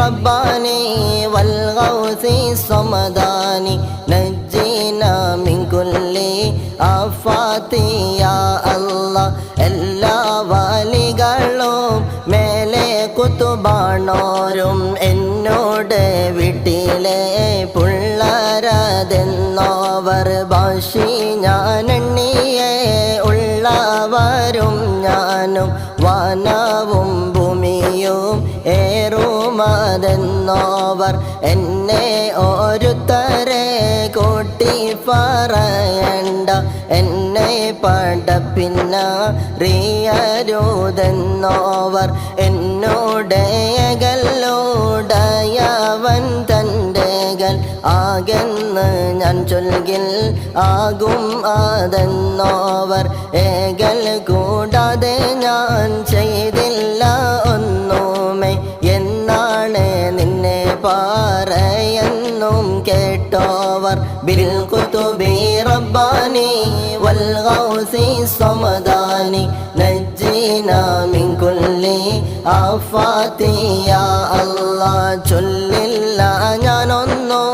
رباني والغوث الصمداني نجينا من كل آفات يا الله എല്ലാ വാലികളും മേലെ കുത്തുബാണോരും എന്നോട് വീട്ടിലെ പുള്ളരതെന്നോവർ ഭാഷി ഞാനെണ്ണിയെ ഉള്ളവരും ഞാനും വാനവും ഭൂമിയും ഏറുമതെന്നോവർ എന്നെ ഓരുത്തരെ കൂട്ടി പറയണ്ട എന്നെ പടപ്പിന്നറിയരുതെന്നോവർ എന്നോടേകലോടയവൻ തൻ്റെകൾ ആകെന്ന് ഞാൻ ചൊൽകിൽ ആകും അതെന്നോവർ ഏകൽ കൂടാതെ ഞാൻ ചെയ്തില്ല ഒന്നുമേ എന്നാണ് നിന്നെ പറയുന്നും കേട്ടോവർ ബിൽ ഖുതുബി റബ്ബാനി വൽ ഗൗസി സമദാനി നജ്ജിനാ മിൻ കുല്ലി ആഫാതി യാ അല്ലാഹ് ചൊല്ലില്ല ഞാനൊന്നും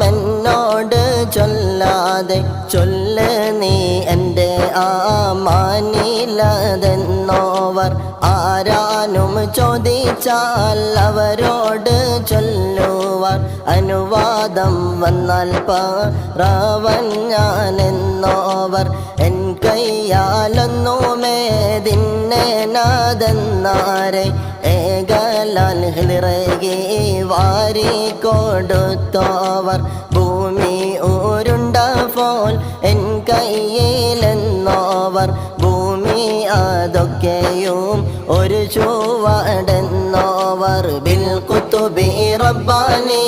എന്നോട് ചൊല്ലാതെ ചൊല്ല് നീ എൻ്റെ ആമാനിലതെന്നോവർ ആരാനും ചോദിച്ചാൽ അവരോട് ചൊല്ലുവാർ അനുവാദം വന്നാൽ പറവൻ ഞാനെന്നോവർ എൻ കയ്യാലൊന്നുമേതിന്നേനാതെന്നാരെ ഏകലാൽ ഹൃറകി വാരി കൊടുത്തോവർ ഭൂമി ഉരുണ്ട പോൽ എൻ കയ്യിലെന്നോവർ ഭൂമി അതൊക്കെയും ഒരു ചുവടെന്നോവർ ബിൽ ഖുതുബി റബ്ബാനി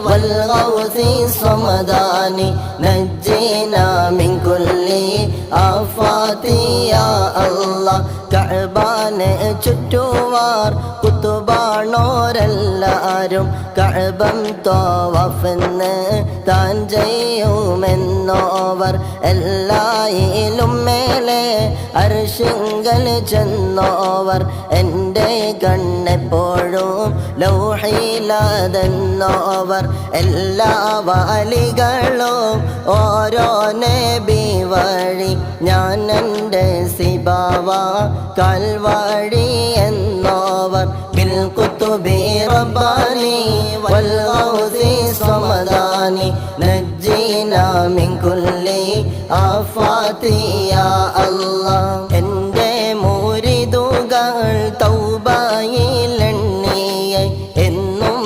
വൽ ഗൗസി സമദാനി നജ്ജിനാ മിൻ കുല്ലി ആഫാതി യാ അല്ലാഹ് കഅബാനെ ചുറ്റുവാർ കുത്തുബാണോരെല്ലാരും കഅബം തവാഫെന്ന് താൻ ചെയ്യുമെന്നോവർ എല്ലായിലും മേലെ അർശിങ്കൽ ചെന്നോവർ എൻ്റെ കണ്ണെപ്പോഴും ലൗഹിലതെന്നോവർ എല്ലാ വാലികളും ഓരോ നബി വഴി ഞാൻ എൻ്റെ സിബാവ കൽവഴി എന്നോവർ ബിൽ ഖുതുബി റബ്ബാനി വൽ ഗൗസി സമദാനി നജ്ജിനാ മിൻ കുല്ലി ആഫാതി യാ അല്ലാഹ് എൻ്റെ മുരിദുകൾ തൗബയിലെണ്ണിയെ എന്നും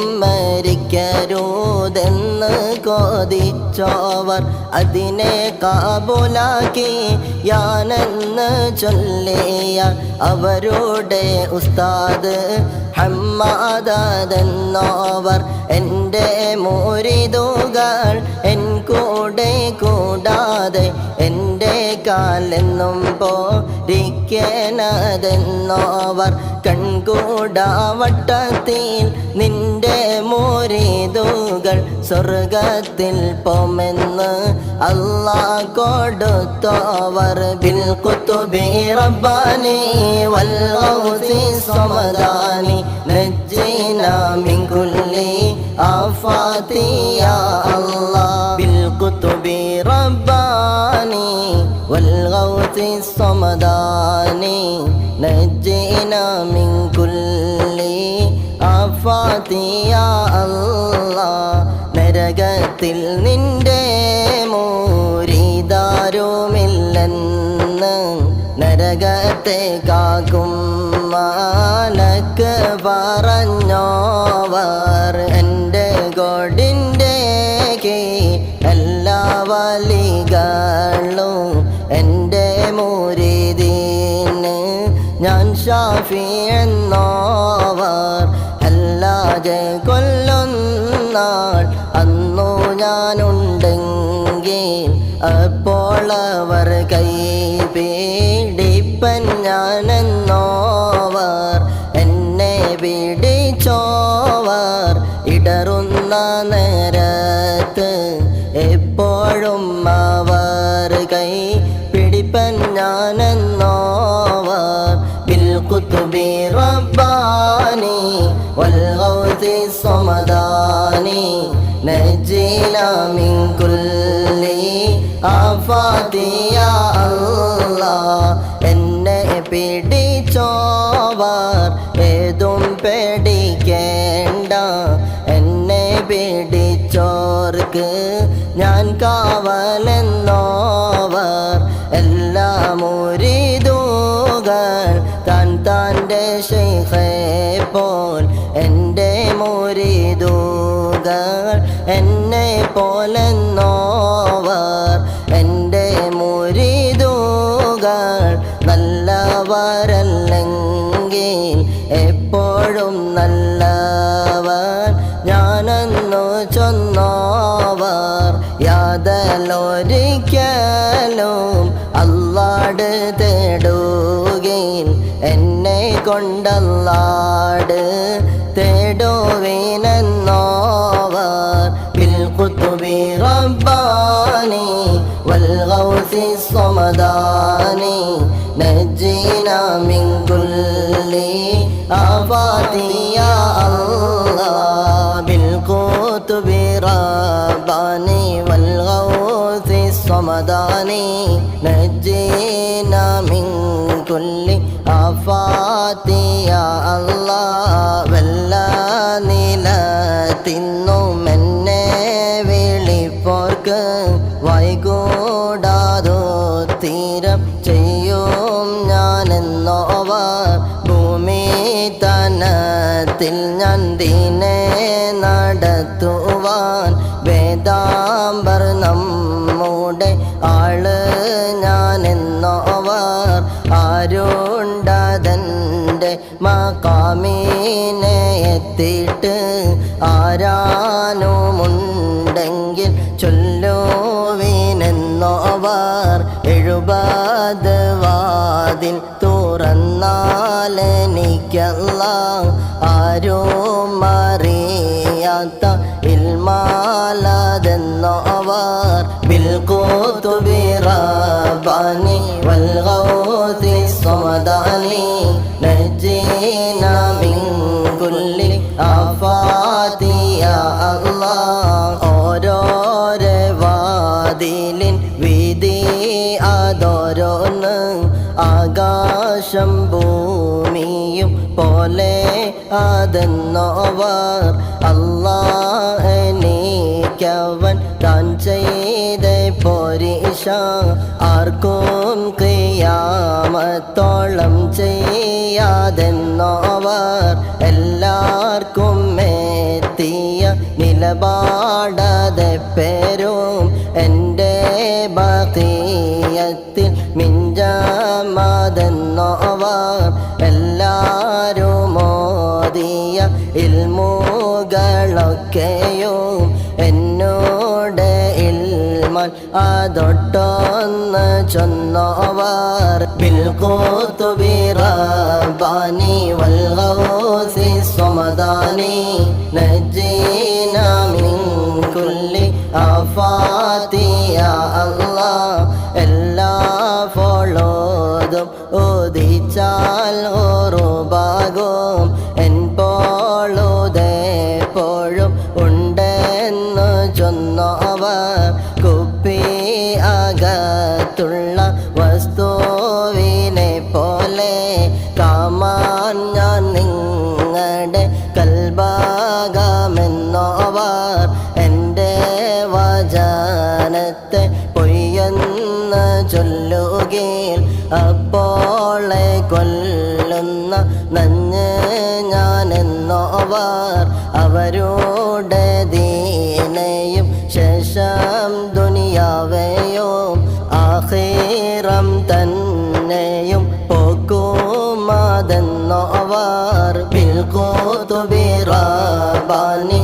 മരിക്കരുതെന്ന് കൊതിച്ചോവർ അതിനെ കാബൂലാക്കി ഞാനെന്ന് ചൊല്ലിയ അവരുടെ ഉസ്താദ് ഹമ്മാദെന്നോവർ എൻ്റെ മുരിദുകൾ എൻ കൂടെ കൂടാതെ എൻ്റെ കാലെന്നും പോരിക്കനതെന്നോവർ കൺകൂടാവട്ടത്തിൽ നിന്റെ മുരിദുകൾ സ്വർഗത്തിൽ പോമെന്ന് അല്ലാഹ് കൊടുത്തോവർ ബിൽ ഖുതുബി റബ്ബാനി വൽ ഗൗസി സമദാനി നജ്ജിനാ മിൻ കുല്ലി ആഫാതി യാ അല്ലാഹ് ബിൽ ഖുതുബി റബ്ബാനി വൽ ഗൗസി സമദാനി നജ്ജിനാ മിൻ കുല്ലി ആഫാതി യാ അല്ലാഹ് നരകത്തിൽ നിന്റെ മൂരിദാരുമില്ലെന്ന് നരകത്തെ കാക്കും മാലക്ക് പറഞ്ഞോവർ എൻ്റെ ഗോഡിൻ്റെ എല്ലാ വലികളും എൻ്റെ മുരീദീന് ഞാൻ ഷാഫി എന്നോവർ അല്ലാതെ കൊല്ലുന്നാൾ അന്നു ഞാനുണ്ടെങ്കിൽ അപ്പോൾ അവർ കൈ പീഡിപ്പൻ ഞാനെന്നോവർ എന്നെ പിടിച്ചോവർ ഇടറുന്ന നേരത്ത് എപ്പോഴും അവർ കൈ പിടിപ്പൻ ഞാനെന്നോവർ ബിൽ ഖുതുബി റബ്ബാനി والغوث الصمداني نجينا من كل آفات يا الله എന്നെ പിടിച്ചോവർ ഏതും പേടിക്കേണ്ട എന്നെ പിടിച്ചോർക്ക് ഞാൻ കാവലെന്നോവർ എല്ലാ മുരീദുകൾ താൻ്റെ ശൈഖേ പോൽ എൻ്റെ മുരീദുകൾ എന്നെ പോലെന്നോവർ എൻ്റെ മുരീദുകൾ നല്ലവരല്ലെങ്കിൽ എപ്പോഴും നല്ലവർ ഞാനെന്നു ചൊന്നോവർ യാതൊരിക്കലും അല്ലാഹ് തേടുകയിൽ എന്നെ കൊണ്ടല്ലാഹ് തേടുവിനെന്നോവർ ബിൽഖുതുബി റബ്ബാനി വൽഗൗസി സ്വമദാനി നജ്ജിനാ മിൻ കുല്ലി ആഫാതി യാ അല്ലാഹ് ബിൽഖുതുബി റബ്ബാനി വൽഗൗസി സ്വമദാനി നജ്ജിനാ മിൻ കുല്ലി ആഫാതി യാ അല്ലാഹ് വല്ല നിലത്തിന്നും എന്നെ വിളിപ്പോർക്ക് വൈകൂടാതോ തീരം ചെയ്യും ഞാനെന്നോവർ ഭൂമി തനത്തിൽ ഞാൻ ദീനെ നടത്തുവാൻ വേദാംബർ നമ്മുടെ ആള് ഞാനെന്നോവർ ആരുണ്ടതെൻ്റെ മഖാമിനെ എത്തിയിട്ട് ആരാനുമുണ്ടെങ്കിൽ ചൊല്ലുവിനെന്നോവർ 70 വാതിൽ തുറന്നാലെനിക്കല്ലാഹ് ആരും അറിയാത്ത ഇൽമാലതെന്നോവർ ബിൽഖുതുബി റബ്ബാനി വൽഗൗസി സ്വമദാനി നജ്ജിനാ മിൻ കുല്ലി ആഫാതി യാ അല്ലാഹ് ഓരോരോ വാതിലിൻ വീതി അതോരോന്ന് ആകാശം ഭൂമിയും പോലെ അതെന്നോവർ അല്ലാഹ് എനിക്കവൻ താൻ ചെയ്ത പോരീഷ ആർക്കും ഖിയാമത്തോളം ചെയ്യാതെന്നോവർ എല്ലാവർക്കും എത്തിയ നിലപാടതെ പേരും എൻ്റെ ബഖിയത്തിൽ മിഞ്ചമാതെന്നോവർ എല്ലാരും ഓതിയ ഇൽമുകളൊക്കെയും എന്നോട് ഇൽമാൻ അതൊട്ടൊന്ന് ചൊന്നോവർ ബിൽഖുതുബി റബ്ബാനി വൽഗൗസി സ്വമദാനി നജ്ജിനാ മിൻ കുല്ലി ആഫാതി യാ അല്ലാഹ് എല്ലാ ഫോളോതും ഓദിച്ചാൽ ഓറുബാകും എൻ പോളുതെപ്പോഴും ഉണ്ടെന്നു ചൊന്നോവർ കുപ്പി അകത്തുള്ള വസ്തുവിനെ പോലെ കാമാൻ ഞാൻ നിങ്ങളുടെ കൽബാകാമെന്നോവർ എൻ്റെ വചനത്തെ പൊയ്യെന്ന് ചൊല്ലുകയിൽ അപ്പോളെ കൊല്ലുന്ന നഞ്ഞ് ഞാനെന്നോവർ അവരുടെ ദീനയും ശേഷം ദുനിയാവെയും ആഖിറം തന്നെയും പോക്കുമാതെന്നോവർ ബിൽഖുതുബി റബ്ബാനി